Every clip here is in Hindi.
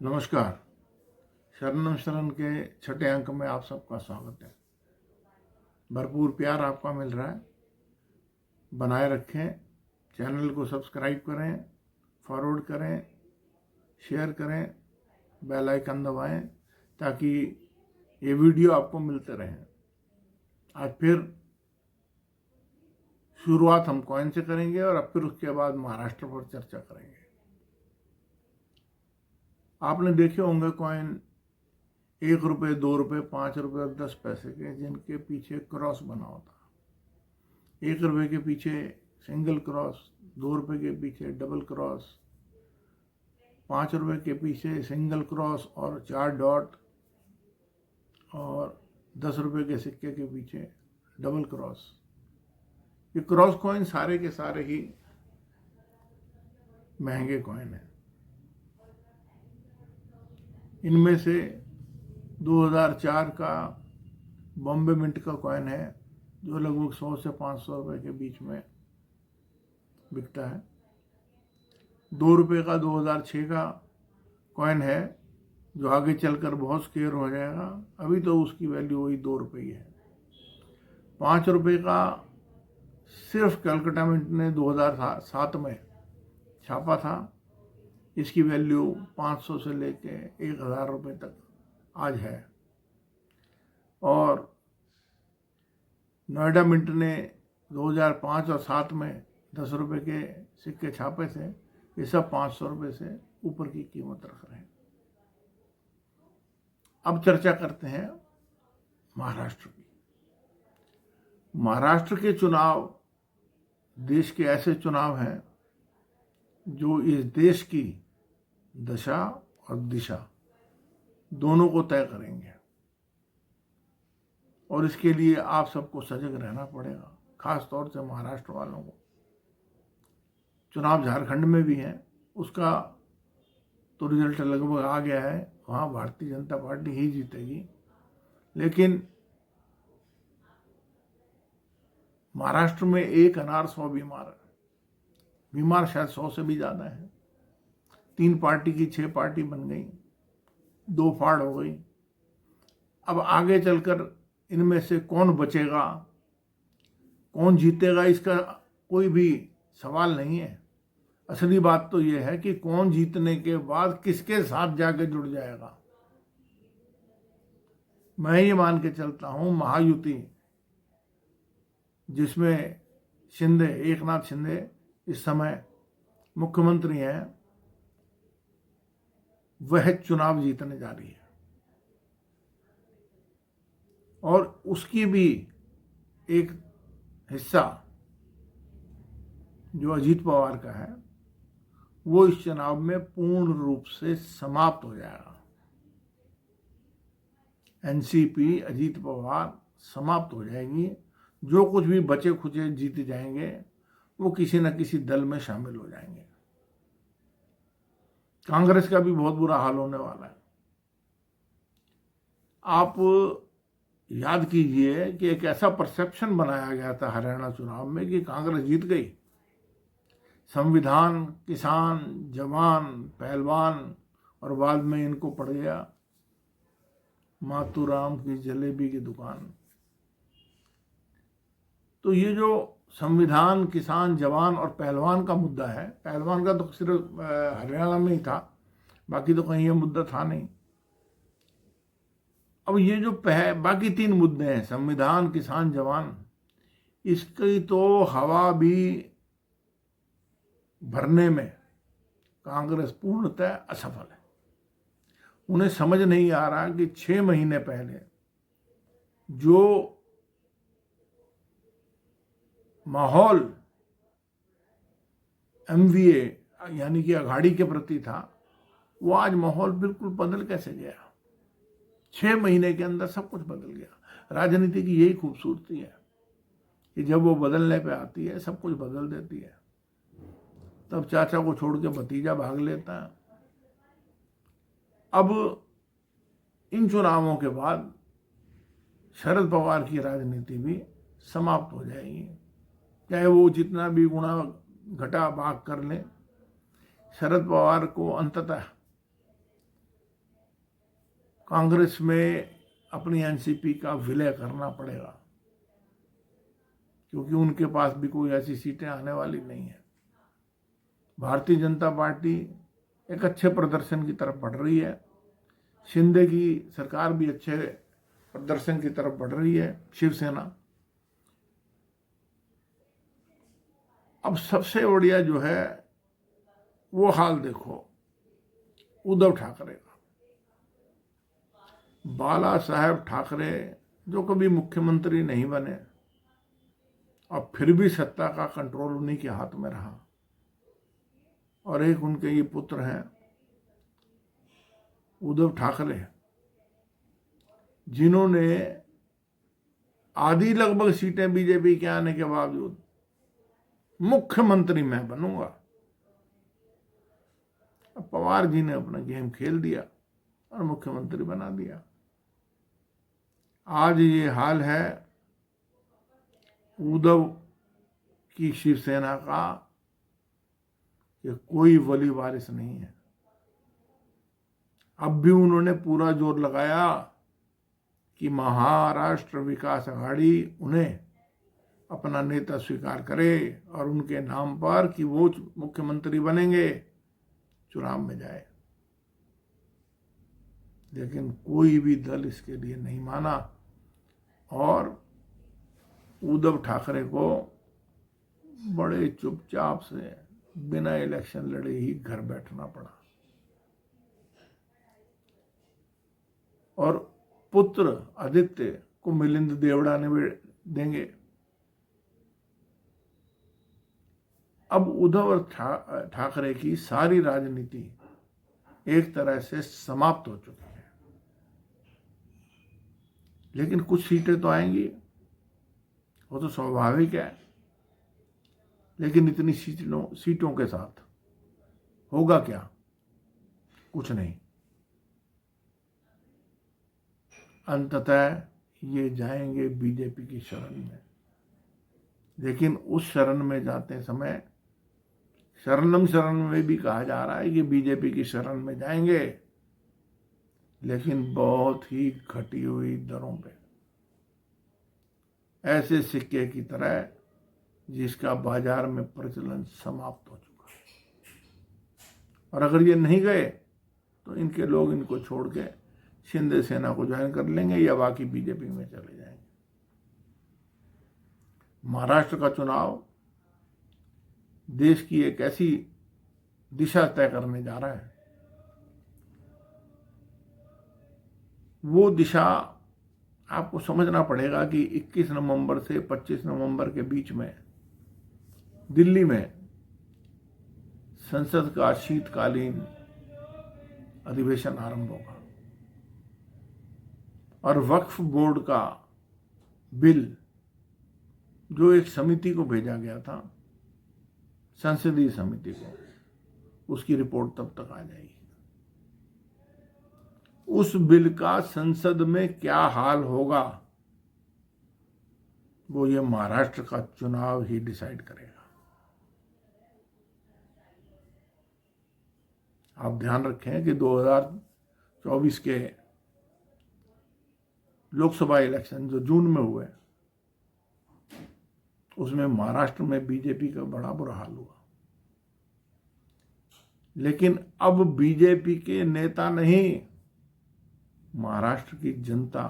नमस्कार। शरणम शरण के छठे अंक में आप सबका स्वागत है। भरपूर प्यार आपका मिल रहा है, बनाए रखें। चैनल को सब्सक्राइब करें, फॉरवर्ड करें, शेयर करें, बेल आइकन दबाएं ताकि ये वीडियो आपको मिलते रहें। आज फिर शुरुआत हम कॉइन से करेंगे और अब फिर उसके बाद महाराष्ट्र पर चर्चा करेंगे। आपने देखे होंगे कॉइन 1 रुपये, 2 रुपये, 5 रुपये और 10 पैसे के, जिनके पीछे क्रॉस बना होता। 1 रुपये के पीछे सिंगल क्रॉस, 2 रुपये के पीछे डबल क्रॉस, 5 रुपये के पीछे सिंगल क्रॉस और 4 डॉट, और 10 रुपये के सिक्के के पीछे डबल क्रॉस। ये क्रॉस कॉइन सारे के सारे ही महंगे कॉइन हैं। इनमें से 2004 का बॉम्बे मिंट का कॉइन है जो लगभग 100 से 500 रुपये के बीच में बिकता है। 2 रुपये का 2006 का कॉइन है जो आगे चलकर बहुत स्केयर हो जाएगा, अभी तो उसकी वैल्यू वही 2 रुपये ही है। 5 रुपये का सिर्फ कलकत्ता मिंट ने 2007 में छापा था। इसकी वैल्यू 500 से लेके 1000 रुपये तक आज है। और नोएडा मिंट ने 2005 और 7 में 10 रुपये के सिक्के छापे थे। ये सब 500 रुपये से ऊपर की कीमत रख रहे हैं। अब चर्चा करते हैं महाराष्ट्र की। महाराष्ट्र के चुनाव देश के ऐसे चुनाव हैं जो इस देश की दशा और दिशा दोनों को तय करेंगे, और इसके लिए आप सबको सजग रहना पड़ेगा, खास तौर से महाराष्ट्र वालों को। चुनाव झारखंड में भी है, उसका तो रिजल्ट लगभग आ गया है, वहाँ भारतीय जनता पार्टी ही जीतेगी। लेकिन महाराष्ट्र में 1 अनार 100 बीमार शायद 100 से भी ज़्यादा है। 3 पार्टी की 6 पार्टी बन गई, 2 फाड़ हो गई। अब आगे चलकर इनमें से कौन बचेगा, कौन जीतेगा, इसका कोई भी सवाल नहीं है। असली बात तो यह है कि कौन जीतने के बाद किसके साथ जाके जुड़ जाएगा। मैं ये मान के चलता हूं महायुति, जिसमें शिंदे, एकनाथ शिंदे इस समय मुख्यमंत्री हैं, वह चुनाव जीतने जा रही है। और उसकी भी एक हिस्सा जो अजीत पवार का है, वो इस चुनाव में पूर्ण रूप से समाप्त हो जाएगा। एनसीपी अजीत पवार समाप्त हो जाएगी। जो कुछ भी बचे खुचे जीत जाएंगे वो किसी न किसी दल में शामिल हो जाएंगे। कांग्रेस का भी बहुत बुरा हाल होने वाला है। आप याद कीजिए कि एक ऐसा परसेप्शन बनाया गया था हरियाणा चुनाव में कि कांग्रेस जीत गई। संविधान, किसान, जवान, पहलवान, और बाद में इनको पड़ गया मातूराम की जलेबी की दुकान। तो ये जो संविधान, किसान, जवान और पहलवान का मुद्दा है, पहलवान का तो सिर्फ हरियाणा में ही था, बाकी तो कहीं ये मुद्दा था नहीं। अब ये जो बाकी 3 मुद्दे हैं, संविधान, किसान, जवान, इसकी तो हवा भी भरने में कांग्रेस पूर्णतः असफल है। उन्हें समझ नहीं आ रहा कि 6 महीने पहले जो माहौल एमवीए यानी कि अघाड़ी के प्रति था, वो आज माहौल बिल्कुल बदल कैसे गया। 6 महीने के अंदर सब कुछ बदल गया। राजनीति की यही खूबसूरती है कि जब वो बदलने पे आती है सब कुछ बदल देती है। तब चाचा को छोड़ के भतीजा भाग लेता है। अब इन चुनावों के बाद शरद पवार की राजनीति भी समाप्त हो जाएगी। चाहे वो जितना भी गुना घटा भाग कर ले, शरद पवार को अंततः कांग्रेस में अपनी एनसीपी का विलय करना पड़ेगा, क्योंकि उनके पास भी कोई ऐसी सीटें आने वाली नहीं है। भारतीय जनता पार्टी एक अच्छे प्रदर्शन की तरफ बढ़ रही है, शिंदे की सरकार भी अच्छे प्रदर्शन की तरफ बढ़ रही है, शिवसेना। अब सबसे बढ़िया जो है वो हाल देखो उद्धव ठाकरे का। बाला साहेब ठाकरे जो कभी मुख्यमंत्री नहीं बने और फिर भी सत्ता का कंट्रोल उन्हीं के हाथ में रहा, और एक उनके ये पुत्र हैं उद्धव ठाकरे, जिन्होंने आधी लगभग सीटें बीजेपी के आने के बावजूद मुख्यमंत्री मैं बनूंगा। अब पवार जी ने अपना गेम खेल दिया और मुख्यमंत्री बना दिया। आज ये हाल है उद्धव की शिवसेना का कि कोई वली वारिस नहीं है। अब भी उन्होंने पूरा जोर लगाया कि महाराष्ट्र विकास आघाड़ी उन्हें अपना नेता स्वीकार करे और उनके नाम पर कि वो मुख्यमंत्री बनेंगे चुनाव में जाए, लेकिन कोई भी दल इसके लिए नहीं माना और उद्धव ठाकरे को बड़े चुपचाप से बिना इलेक्शन लड़े ही घर बैठना पड़ा। और पुत्र आदित्य को मिलिंद देवड़ा ने देंगे। अब उद्धव ठाकरे की सारी राजनीति एक तरह से समाप्त हो चुकी है, लेकिन कुछ सीटें तो आएंगी, वो तो स्वाभाविक है, लेकिन इतनी सीटों के साथ होगा क्या? कुछ नहीं। अंततः ये जाएंगे बीजेपी की शरण में, लेकिन उस शरण में जाते समय शरणम शरण में भी कहा जा रहा है कि बीजेपी की शरण में जाएंगे, लेकिन बहुत ही घटी हुई दरों पे, ऐसे सिक्के की तरह जिसका बाजार में प्रचलन समाप्त हो चुका है। और अगर ये नहीं गए तो इनके लोग इनको छोड़ के शिंदे सेना को ज्वाइन कर लेंगे या बाकी बीजेपी में चले जाएंगे। महाराष्ट्र का चुनाव देश की एक ऐसी दिशा तय करने जा रहा है, वो दिशा आपको समझना पड़ेगा कि 21 नवंबर से 25 नवंबर के बीच में दिल्ली में संसद का शीतकालीन अधिवेशन आरंभ होगा और वक्फ बोर्ड का बिल जो एक समिति को भेजा गया था, संसदीय समिति को, उसकी रिपोर्ट तब तक आ जाएगी। उस बिल का संसद में क्या हाल होगा वो ये महाराष्ट्र का चुनाव ही डिसाइड करेगा। आप ध्यान रखें कि 2024 के लोकसभा इलेक्शन जो जून में हुए, उसमें महाराष्ट्र में बीजेपी का बड़ा बुरा हाल हुआ, लेकिन अब बीजेपी के नेता नहीं, महाराष्ट्र की जनता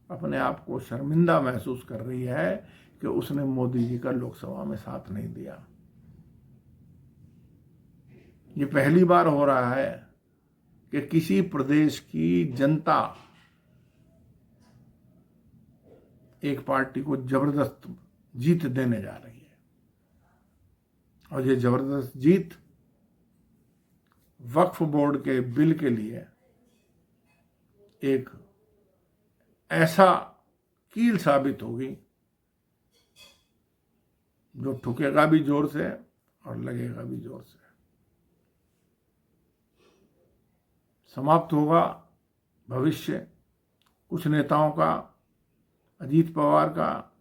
अपने आप को शर्मिंदा महसूस कर रही है कि उसने मोदी जी का लोकसभा में साथ नहीं दिया। ये पहली बार हो रहा है कि किसी प्रदेश की जनता एक पार्टी को जबरदस्त जीत देने जा रही है, और ये जबरदस्त जीत वक्फ बोर्ड के बिल के लिए एक ऐसा कील साबित होगी जो ठुकेगा भी जोर से और लगेगा भी जोर से। समाप्त होगा भविष्य कुछ नेताओं का, अजीत पवार का,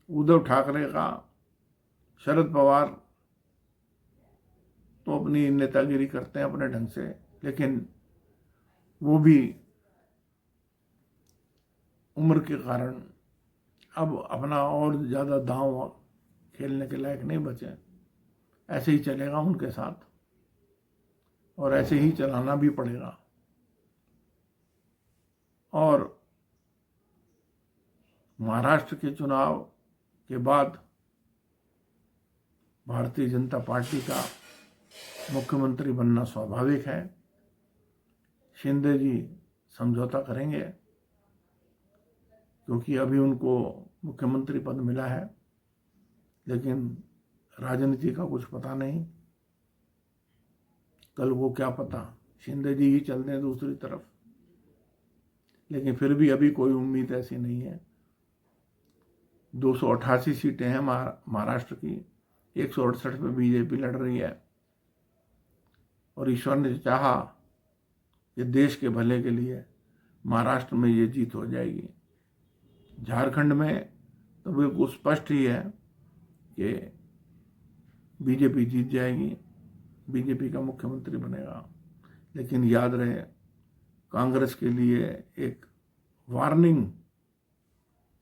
उद्धव ठाकरे का। शरद पवार तो अपनी नेतागिरी करते हैं अपने ढंग से, लेकिन वो भी उम्र के कारण अब अपना और ज़्यादा दांव खेलने के लायक नहीं बचे। ऐसे ही चलेगा उनके साथ और ऐसे ही चलाना भी पड़ेगा। और महाराष्ट्र के चुनाव के बाद भारतीय जनता पार्टी का मुख्यमंत्री बनना स्वाभाविक है। शिंदे जी समझौता करेंगे क्योंकि अभी उनको मुख्यमंत्री पद मिला है, लेकिन राजनीति का कुछ पता नहीं। कल वो क्या पता शिंदे जी ही चल दें दूसरी तरफ, लेकिन फिर भी अभी कोई उम्मीद ऐसी नहीं है। 288 सीटें हैं महाराष्ट्र की, 168 पे बीजेपी लड़ रही है और ईश्वर ने चाहा कि देश के भले के लिए महाराष्ट्र में ये जीत हो जाएगी। झारखंड में तो बिल्कुल स्पष्ट ही है कि बीजेपी जीत जाएगी, बीजेपी का मुख्यमंत्री बनेगा। लेकिन याद रहे, कांग्रेस के लिए एक वार्निंग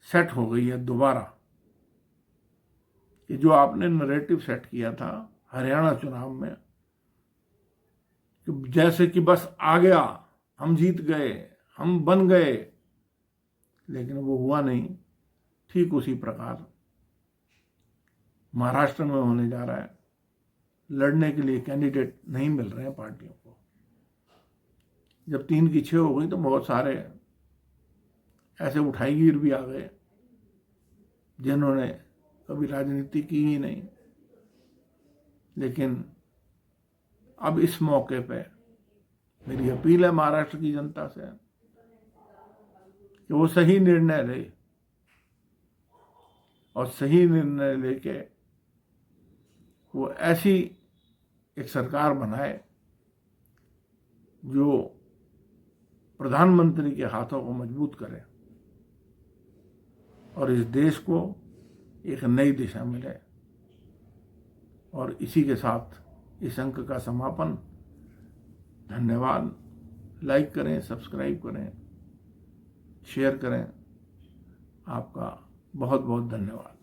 सेट हो गई है दोबारा कि जो आपने नैरेटिव सेट किया था हरियाणा चुनाव में कि जैसे कि बस आ गया, हम जीत गए, हम बन गए, लेकिन वो हुआ नहीं। ठीक उसी प्रकार महाराष्ट्र में होने जा रहा है। लड़ने के लिए कैंडिडेट नहीं मिल रहे हैं पार्टियों को। जब 3 की 6 हो गई तो बहुत सारे ऐसे उठाईगीर भी आ गए जिन्होंने कभी राजनीति की ही नहीं। लेकिन अब इस मौके पे मेरी अपील है महाराष्ट्र की जनता से कि वो सही निर्णय ले और सही निर्णय लेके वो ऐसी एक सरकार बनाए जो प्रधानमंत्री के हाथों को मजबूत करे और इस देश को एक नई दिशा मिले। और इसी के साथ इस अंक का समापन। धन्यवाद। लाइक करें, सब्सक्राइब करें, शेयर करें। आपका बहुत बहुत धन्यवाद।